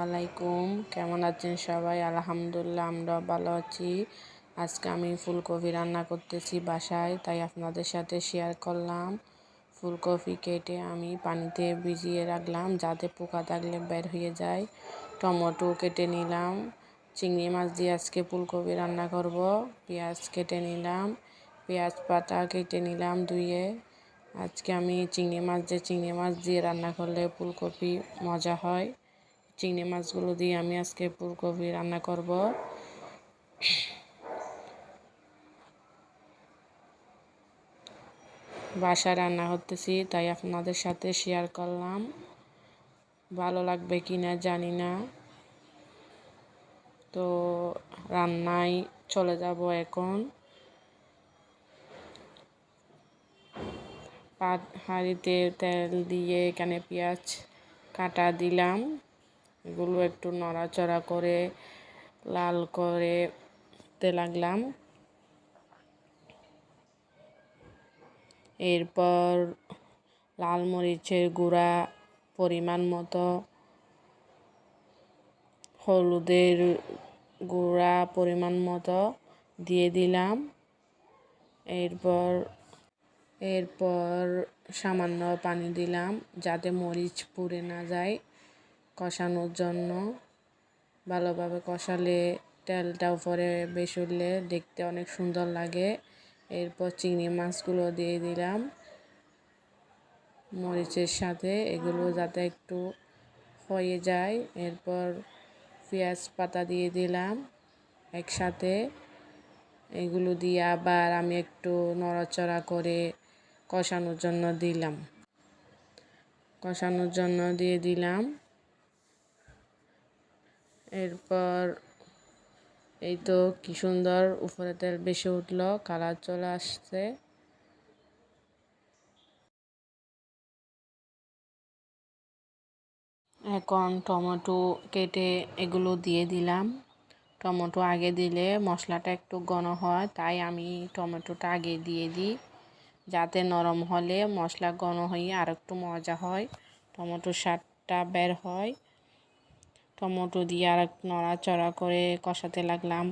আলাইকুম, কেমন আছেন সবাই? আলহামদুলিল্লাহ, আমরা ভালো আছি। আজকে আমি ফুলকপি রান্না করতেছি বাসায়, তাই আপনাদের সাথে শেয়ার করলাম। ফুলকপি কেটে আমি পানিতে ভিজিয়ে রাখলাম যাতে পোকা থাকলে বের হয়ে যায়। টমেটো কেটে নিলাম। চিংড়ি মাছ দিয়ে আজকে ফুলকপি রান্না করব। পেঁয়াজ কেটে নিলাম, পেঁয়াজ পাতা কেটে নিলাম ধুয়ে। আজকে আমি চিংড়ি মাছ দিয়ে রান্না করলে ফুলকপি মজা হয়। চিংড়ি মাছগুলো দিয়ে আমি আজকে ফুলকপি রান্না করব। বাসায় রান্না করতেছি, তাই আপনাদের সাথে শেয়ার করলাম। ভালো লাগবে কি না জানি না। তো রান্নায় চলে যাব এখন। হাঁড়িতে তেল দিয়ে এখানে পেঁয়াজ কাটা দিলাম। এগুলো একটু নড়াচড়া করে লাল করে লাগলাম। এরপর লাল মরিচের গুঁড়া পরিমাণ মতো, হলুদের গুঁড়া পরিমাণ মতো দিয়ে দিলাম। এরপর সামান্য পানি দিলাম যাতে মরিচ পুড়ে না যায়। কষানোর জন্য ভালোভাবে কষালে তেলটা উপরে বেশ উঠলে দেখতে অনেক সুন্দর লাগে। এরপর চিংড়ি মাছগুলো দিয়ে দিলাম মরিচের সাথে, এগুলো যাতে একটু হয়ে যায়। এরপর পেঁয়াজ পাতা দিয়ে দিলাম একসাথে। এগুলো দিয়ে আবার আমি একটু নড়াচড়া করে কষানোর জন্য দিয়ে দিলাম। এরপর এই তো কি সুন্দর উপরে তেল বেশি উঠলো, কালার চলে আসছে। এখন টমেটো কেটে এগুলো দিয়ে দিলাম। টমেটো আগে দিলে মশলাটা একটু ঘন হয়, তাই আমি টমেটোটা আগে দিয়ে দিই যাতে নরম হলে মশলা ঘন হয়ে আর একটু মজা হয়, টমেটোর স্বাদটা বের হয়। টমেটো দিয়ে আর একটু নড়াচড়া করে কষাতে লাগলাম।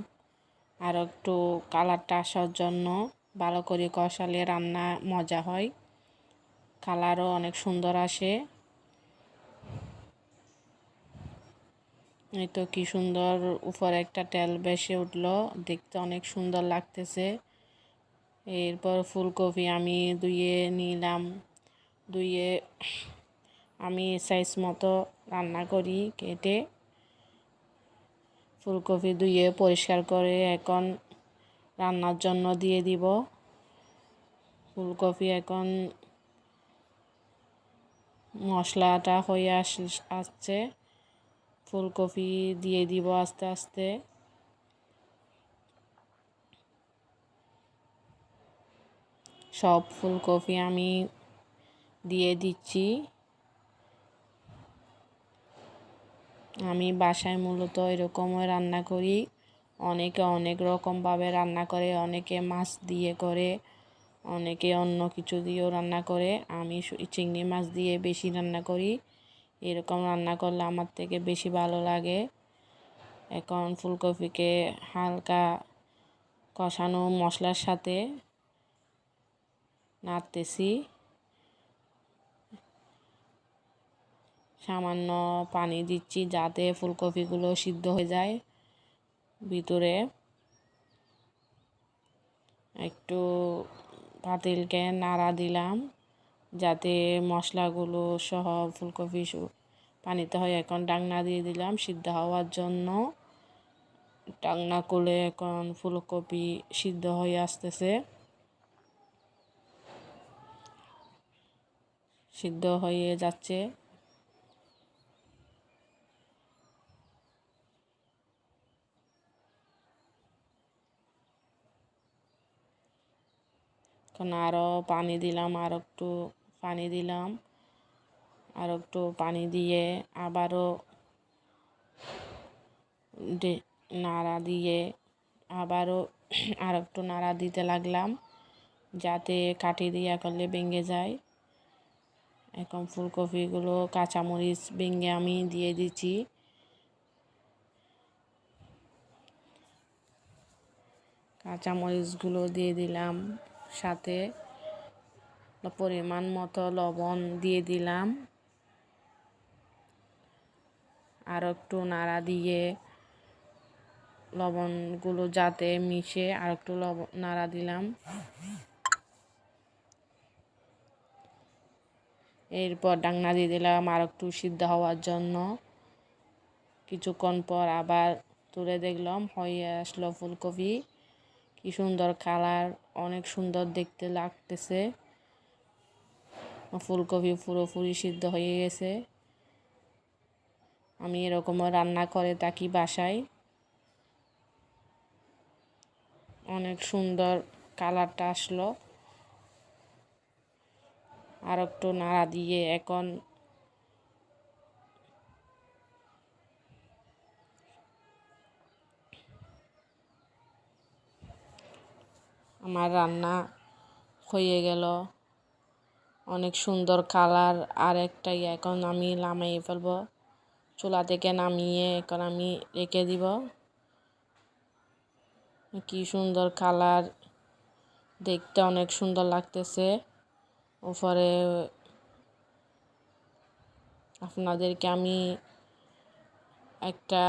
আর একটু কালারটা আসার জন্য ভালো করে কষালে রান্না মজা হয়, কালারও অনেক সুন্দর আসে। এই তো কি সুন্দর উপরে একটা তেল ভেসে উঠলো, দেখতে অনেক সুন্দর লাগতেছে। এরপর ফুলকপি আমি ধুয়ে নিলাম। ধুয়ে আমি সাইজ মতো রান্না করি কেটে। ফুলকপি ধুয়ে পরিষ্কার করে এখন রান্নার জন্য দিয়ে দিব। ফুলকপি এখন মশলাটা হয়ে আসছে, ফুলকপি দিয়ে দিব আস্তে আস্তে। সব ফুলকপি আমি দিয়ে দিচ্ছি। আমি বাসায় মূলত এরকমই রান্না করি। অনেকে অনেক রকমভাবে রান্না করে, অনেকে মাছ দিয়ে করে, অনেকে অন্য কিছু দিয়েও রান্না করে। আমি চিংড়ি মাছ দিয়ে বেশি রান্না করি। এরকম রান্না করলে আমার থেকে বেশি ভালো লাগে। এখন ফুলকপিকে হালকা কষানো মশলার সাথে নাড়তেছি। সামান্য পানি দিচ্ছি যাতে ফুলকপিগুলো সিদ্ধ হয়ে যায় ভিতরে। একটু পাতিলকে নাড়া দিলাম যাতে মশলাগুলো সহ ফুলকপি পানিতে হয়। এখন ঢাকনা দিয়ে দিলাম সিদ্ধ হওয়ার জন্য। ঢাকনা খুলে এখন ফুলকপি সিদ্ধ হয়ে আসতেছে। সিদ্ধ হয়ে যাচ্ছে। এখন আরও পানি দিলাম, আর একটু পানি দিয়ে আবারও নাড়া দিয়ে আর একটু নাড়া দিতে লাগলাম যাতে কাঠি দিয়া করলে ভেঙে যায়। এখন ফুলকপিগুলো কাঁচামরিচ ভেঙে আমি দিয়ে দিচ্ছি। কাঁচামরিচগুলো দিয়ে দিলাম, সাথে পরিমাণ মতো লবণ দিয়ে দিলাম। আর একটু নাড়া দিয়ে লবণগুলো যাতে মিশে আর একটু নাড়া দিলাম। এরপর ঢাকনা দিয়ে দিলাম আর একটু সিদ্ধ হওয়ার জন্য। কিছুক্ষণ পর আবার তুলে দেখলাম হয়ে আসলো ফুলকপি। কি সুন্দর কালার, অনেক সুন্দর দেখতে লাগতেছে। ফুলকপি পুরোপুরি সিদ্ধ হয়ে গেছে। আমি এরকমও রান্না করে থাকি বাসায়। অনেক সুন্দর কালারটা আসলো। আর একটু নাড়া দিয়ে এখন আমার রান্না হয়ে গেল। অনেক সুন্দর কালার। আর একটাই এখন আমি নামিয়ে ফেলবো। চুলা থেকে নামিয়ে এখন আমি রেখে দিব। কি সুন্দর কালার, দেখতে অনেক সুন্দর লাগতেছে। উপরে আপনাদেরকে আমি একটা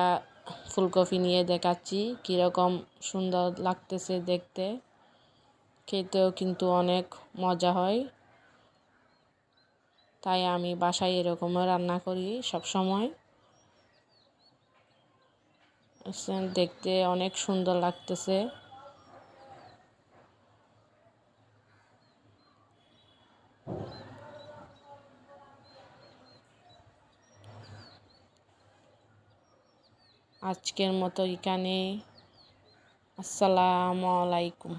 ফুলকপি নিয়ে দেখাচ্ছি কীরকম সুন্দর লাগতেছে দেখতে। খেতেও কিন্তু অনেক মজা হয়। তাই আমি বাসায় এরকমও রান্না করি সব সময়। দেখতে অনেক সুন্দর লাগতেছে। আজকের মতো এখানে। আসসালামু আলাইকুম।